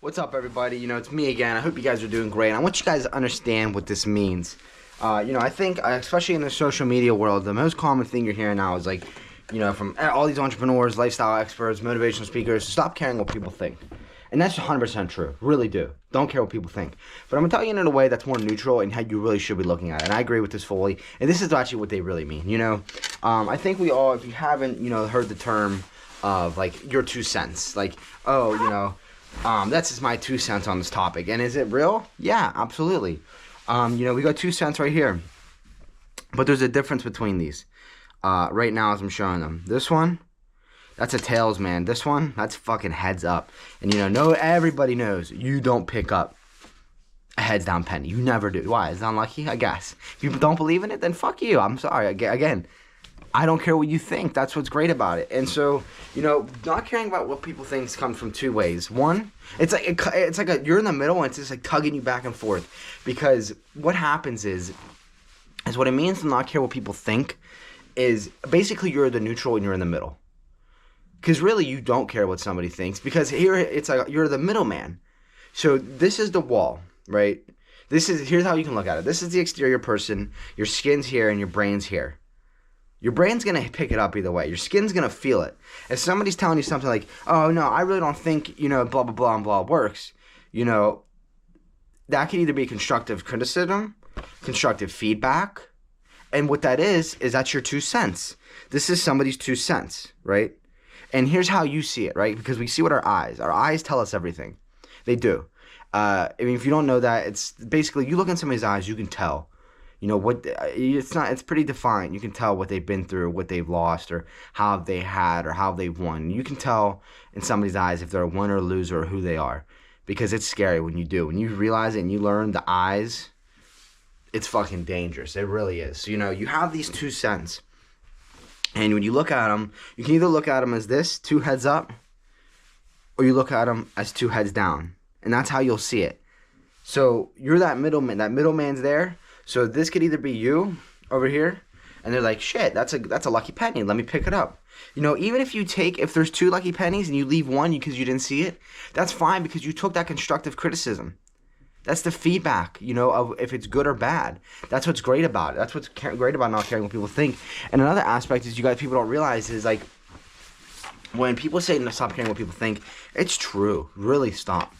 What's up, everybody? It's me again. I hope you guys are doing great. I want you guys to understand what this means. I think, especially in the social media world, the most common thing you're hearing now is like, from all these entrepreneurs, lifestyle experts, motivational speakers, stop caring what people think. And that's 100% true. Really do. Don't care what people think. But I'm going to tell you in a way that's more neutral and how you really should be looking at it. And I agree with this fully. And this is actually what they really mean, I think we all, if you haven't, heard the term of, like, your 2 cents. Like, that's just my 2 cents on this topic. And is it real? Yeah, absolutely. We got 2 cents right here. But there's a difference between these. Right now as I'm showing them. This one, that's a tails, man. This one, that's fucking heads up. And everybody knows you don't pick up a heads down penny. You never do. Why? Is it unlucky? I guess. If you don't believe in it, then fuck you. I'm sorry. Again, I don't care what you think. That's what's great about it. And so, not caring about what people think comes from two ways. One, it's like you're in the middle and it's just like tugging you back and forth. Because what happens is what it means to not care what people think is basically you're the neutral and you're in the middle. Because really you don't care what somebody thinks. Because here it's like you're the middleman. So this is the wall, right? Here's how you can look at it. This is the exterior person. Your skin's here and your brain's here. Your brain's going to pick it up either way. Your skin's going to feel it. If somebody's telling you something like, oh, no, I really don't think, blah, blah, blah, and blah works, that could either be constructive criticism, constructive feedback, and what that is that's your 2 cents. This is somebody's 2 cents, right? And here's how you see it, right? Because we see with our eyes tell us everything. They do. If you don't know that, it's basically you look in somebody's eyes, you can tell. It's pretty defined. You can tell what they've been through, what they've lost, or how they had, or how they've won. You can tell in somebody's eyes if they're a winner or loser or who they are. Because it's scary when you do. When you realize it and you learn the eyes, it's fucking dangerous. It really is. So, you have these 2 cents. And when you look at them, you can either look at them as this, 2 heads up, or you look at them as 2 heads down. And that's how you'll see it. So you're that middleman. That middleman's there. So this could either be you over here, and they're like, shit, that's a lucky penny. Let me pick it up. Even if there's 2 lucky pennies and you leave one because you didn't see it, that's fine because you took that constructive criticism. That's the feedback, of if it's good or bad. That's what's great about it. That's what's great about not caring what people think. And another aspect is people don't realize is like when people say stop caring what people think, it's true. Really stop.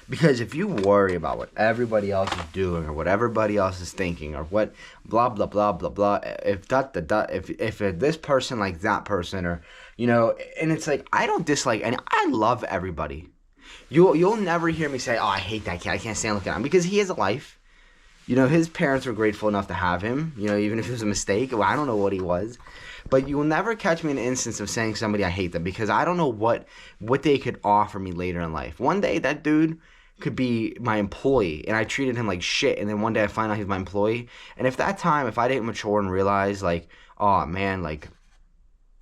Because if you worry about what everybody else is doing or what everybody else is thinking or what blah blah blah blah blah, if this person likes that person or and it's like I don't dislike and I love everybody. You'll never hear me say, oh, I hate that kid. I can't stand looking at him because he has a life. His parents were grateful enough to have him. Even if it was a mistake. Well, I don't know what he was. But you will never catch me in an instance of saying somebody I hate them because I don't know what they could offer me later in life. One day that dude could be my employee and I treated him like shit and then one day I find out he's my employee. And if I didn't mature and realize like, oh man, like,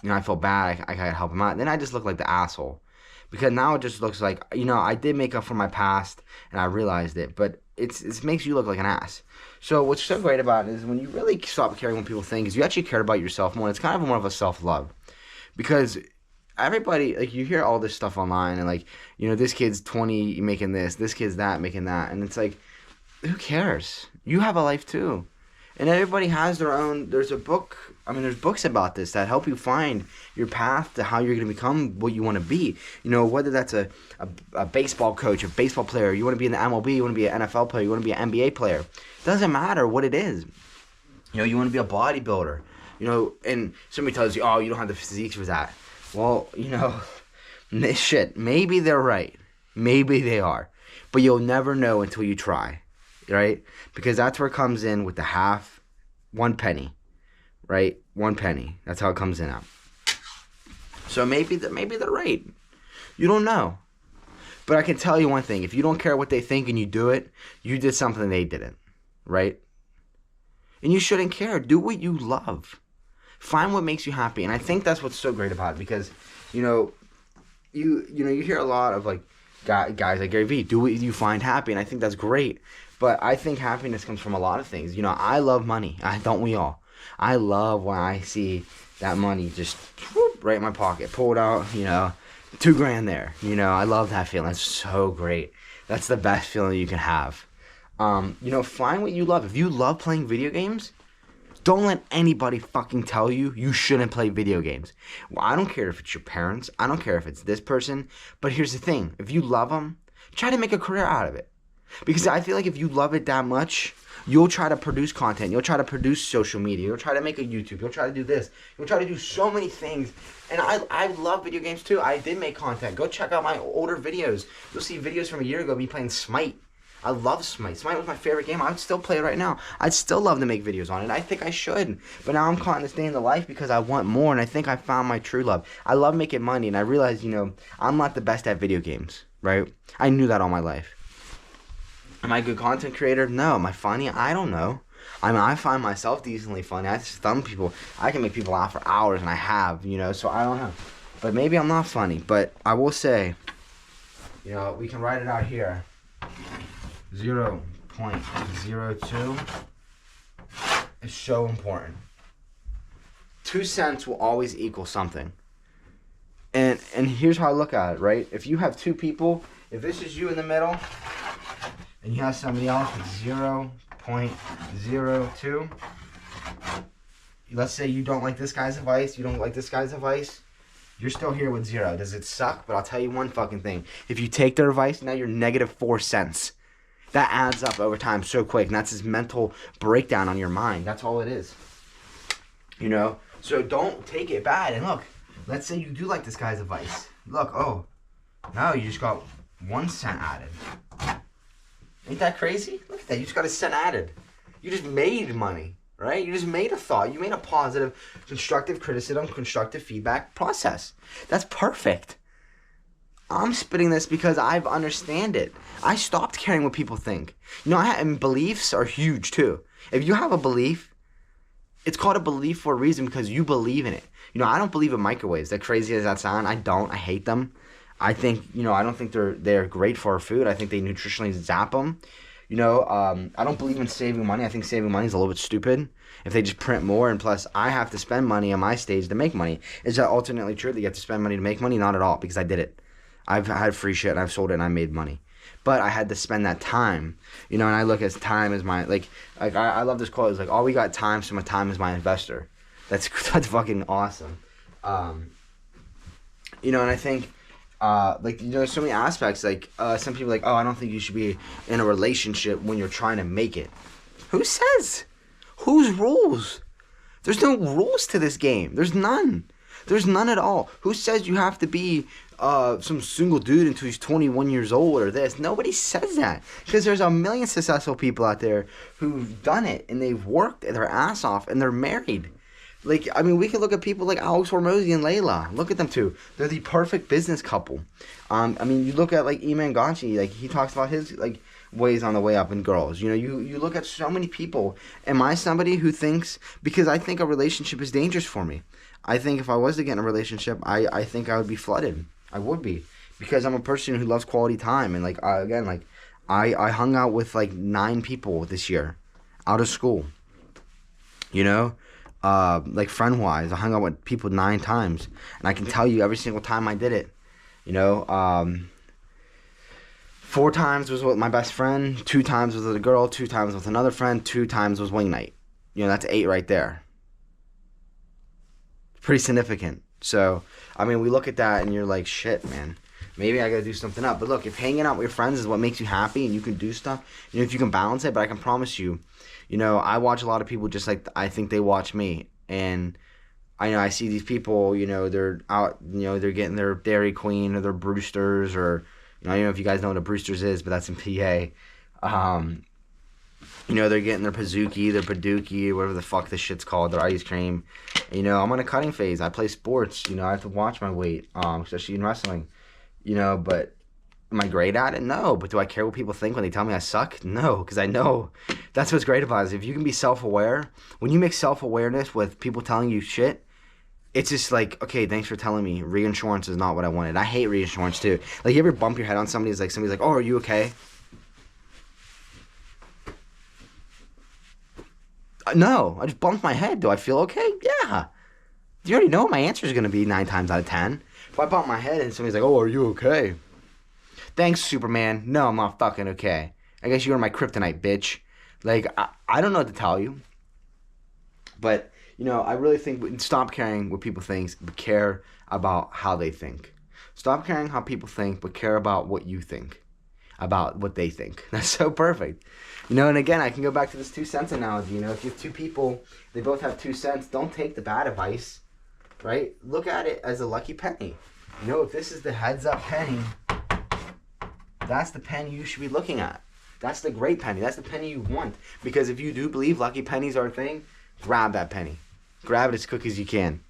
I feel bad, I gotta help him out, then I just look like the asshole. Because now it just looks like, I did make up for my past and I realized it, but it makes you look like an ass. So what's so great about it is when you really stop caring what people think is you actually care about yourself more. It's kind of more of a self-love. Because everybody, like you hear all this stuff online and like, this kid's 20 making this kid's that making that. And it's like, who cares? You have a life too. And everybody has their own, there's books about this that help you find your path to how you're going to become what you want to be. Whether that's a baseball coach, a baseball player, you want to be in the MLB, you want to be an NFL player, you want to be an NBA player. It doesn't matter what it is. You want to be a bodybuilder. And somebody tells you, oh, you don't have the physique for that. Well, shit, maybe they're right. Maybe they are. But you'll never know until you try. Right? Because that's where it comes in with the 1 penny. Right? 1 penny. That's how it comes in out. So maybe they're right. You don't know. But I can tell you one thing. If you don't care what they think and you do it, you did something they didn't. Right? And you shouldn't care. Do what you love. Find what makes you happy. And I think that's what's so great about it. Because, you hear a lot of like guys like Gary Vee. Do what you find happy. And I think that's great. But I think happiness comes from a lot of things. I love money. Don't we all? I love when I see that money just right in my pocket, pull it out, $2,000 there. You know, I love that feeling. That's so great. That's the best feeling you can have. You know, find what you love. If you love playing video games, don't let anybody fucking tell you you shouldn't play video games. Well, I don't care if it's your parents. I don't care if it's this person. But here's the thing. If you love them, try to make a career out of it. Because I feel like if you love it that much, you'll try to produce content. You'll try to produce social media. You'll try to make a YouTube. You'll try to do this. You'll try to do so many things. And I love video games too. I did make content. Go check out my older videos. You'll see videos from a year ago of me playing Smite. I love Smite. Smite was my favorite game. I would still play it right now. I'd still love to make videos on it. I think I should. But now I'm caught in this day in the life because I want more, and I think I found my true love. I love making money, and I realized, you know, I'm not the best at video games, right? I knew that all my life. Am I a good content creator? No. Am I funny? I don't know. I mean, I find myself decently funny. I just thumb people. I can make people laugh for hours, and I have, you know, so I don't know. But maybe I'm not funny. But I will say, you know, we can write it out here. 0.02 is so important. 2 cents will always equal something. And here's how I look at it, right? If you have two people, if this is you in the middle, and you have somebody else with 0.02, let's say you don't like this guy's advice, you don't like this guy's advice, you're still here with 0. Does it suck? But I'll tell you one fucking thing. If you take their advice, now you're negative 4 cents. That adds up over time so quick, and that's his mental breakdown on your mind. That's all it is. You know? So don't take it bad. And look, let's say you do like this guy's advice. Look, oh, now you just got 1 cent added. Ain't that crazy? Look at that. You just got a cent added. You just made money, right? You just made a thought. You made a positive, constructive criticism, constructive feedback process. That's perfect. I'm spitting this because I've understand it. I stopped caring what people think. You know, and beliefs are huge too. If you have a belief, it's called a belief for a reason because you believe in it. You know, I don't believe in microwaves. That crazy as that sound, I don't. I hate them. I think, you know, I don't think they're great for our food. I think they nutritionally zap them. You know, I don't believe in saving money. I think saving money is a little bit stupid. If they just print more, and plus I have to spend money on my stage to make money. Is that alternately true that you have to spend money to make money? Not at all, because I did it. I've had free shit and I've sold it and I made money. But I had to spend that time, you know, and I look at time as my, like I love this quote. It's like, all we got time, so my time is my investor. That's fucking awesome. You know, and I think, like, you know, so many aspects, like, some people are like, oh, I don't think you should be in a relationship when you're trying to make it. Who says? Whose rules? There's no rules to this game. There's none. There's none at all. Who says you have to be some single dude until he's 21 years old or this? Nobody says that. Because there's a million successful people out there who've done it and they've worked their ass off and they're married. Like, I mean, we could look at people like Alex Hormozy and Layla. Look at them two. They're the perfect business couple. I mean, you look at like Iman Ganchi, like he talks about his like ways on the way up in girls. You know, you look at so many people. Am I somebody who thinks, because I think a relationship is dangerous for me. I think if I was to get in a relationship, I think I would be flooded. I would be. Because I'm a person who loves quality time. And, like, again, like, I hung out with, like, 9 people this year out of school. You know? Like, friend-wise, I hung out with people 9 times. And I can tell you every single time I did it. You know? 4 times was with my best friend. 2 times was with a girl. 2 times with another friend. 2 times was wing night. You know, that's 8 right there. Pretty significant. So, I mean, we look at that and you're like, shit, man. Maybe I gotta do something up. But look, if hanging out with your friends is what makes you happy and you can do stuff, you know, if you can balance it, but I can promise you, you know, I watch a lot of people just like I think they watch me. And I know I see these people, you know, they're out, you know, they're getting their Dairy Queen or their Brewsters or, you know, I don't know if you guys know what a Brewsters is, but that's in PA. You know, they're getting their Pizookie, their Paduki, whatever the fuck this shit's called, their ice cream. You know, I'm on a cutting phase. I play sports. You know, I have to watch my weight, especially in wrestling. You know, but am I great at it? No. But do I care what people think when they tell me I suck? No, because I know that's what's great about it. If you can be self-aware, when you mix self-awareness with people telling you shit, it's just like, okay, thanks for telling me. Reinsurance is not what I wanted. I hate reinsurance too. Like, you ever bump your head on somebody's like, oh, are you okay? No, I just bumped my head. Do I feel okay? Yeah. You already know what my answer is going to be 9 times out of 10. If I bump my head and somebody's like, oh, are you okay? Thanks, Superman. No, I'm not fucking okay. I guess you're my kryptonite, bitch. Like, I don't know what to tell you. But, you know, I really think, stop caring what people think, but care about how they think. Stop caring how people think, but care about what you think. About what they think. That's so perfect. You know, and again, I can go back to this 2 cents analogy. You know, if you have two people, they both have 2 cents, don't take the bad advice, right? Look at it as a lucky penny. You know, if this is the heads up penny, that's the penny you should be looking at. That's the great penny. That's the penny you want. Because if you do believe lucky pennies are a thing, grab that penny. Grab it as quick as you can.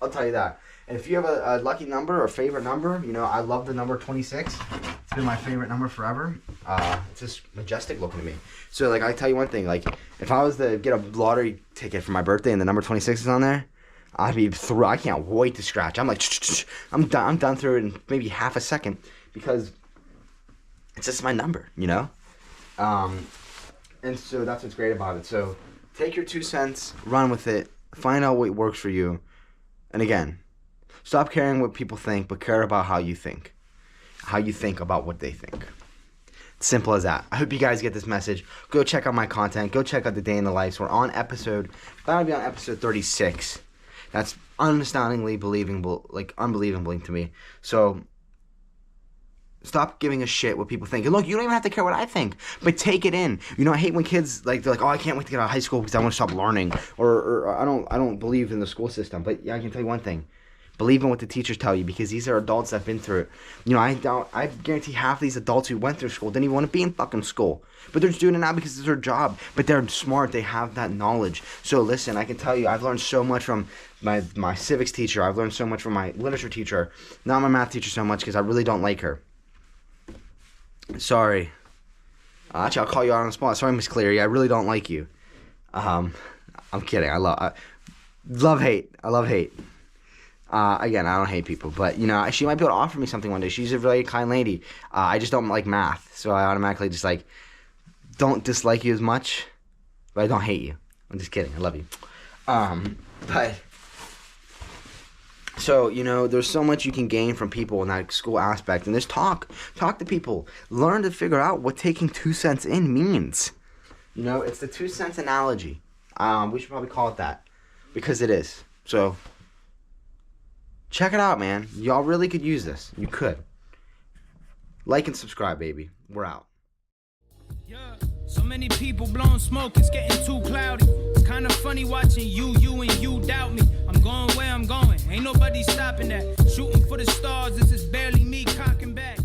I'll tell you that. And if you have a lucky number or favorite number, you know, I love the number 26. It's been my favorite number forever. It's just majestic looking to me. So, like, I tell you one thing. Like, if I was to get a lottery ticket for my birthday and the number 26 is on there, I'd be through. I can't wait to scratch. I'm like, I'm done through it in maybe half a second because it's just my number, you know? And so that's what's great about it. So take your 2 cents, run with it, find out what works for you. And again, stop caring what people think, but care about how you think. How you think about what they think. Simple as that. I hope you guys get this message. Go check out my content. Go check out the Day in the Life. We're on episode 36. That's unbelievably unbelievable to me. So stop giving a shit what people think. And look, you don't even have to care what I think, but take it in. You know, I hate when kids they're like, oh, I can't wait to get out of high school because I want to stop learning, or I don't believe in the school system. But yeah, I can tell you one thing. Believe in what the teachers tell you because these are adults that have been through it. You know, I guarantee half of these adults who went through school didn't even want to be in fucking school. But they're just doing it now because it's their job. But they're smart. They have that knowledge. So listen, I can tell you, I've learned so much from my civics teacher. I've learned so much from my literature teacher. Not my math teacher so much because I really don't like her. Sorry. Actually, I'll call you out on the spot. Sorry, Miss Cleary. I really don't like you. I'm kidding. I love hate. Again, I don't hate people, but, you know, she might be able to offer me something one day. She's a really kind lady. I just don't like math, so I automatically just, like, don't dislike you as much, but I don't hate you. I'm just kidding. I love you. But, so, you know, there's so much you can gain from people in that school aspect, and just talk to people. Learn to figure out what taking 2 cents in means. You know, it's the 2 cents analogy. We should probably call it that, because it is. So check it out, man. Y'all really could use this. You could. Like and subscribe, baby. We're out. Yeah. So many people blowing smoke, it's getting too cloudy. It's kind of funny watching you and you doubt me. I'm going where I'm going. Ain't nobody stopping that. Shooting for the stars, this is barely me cocking back.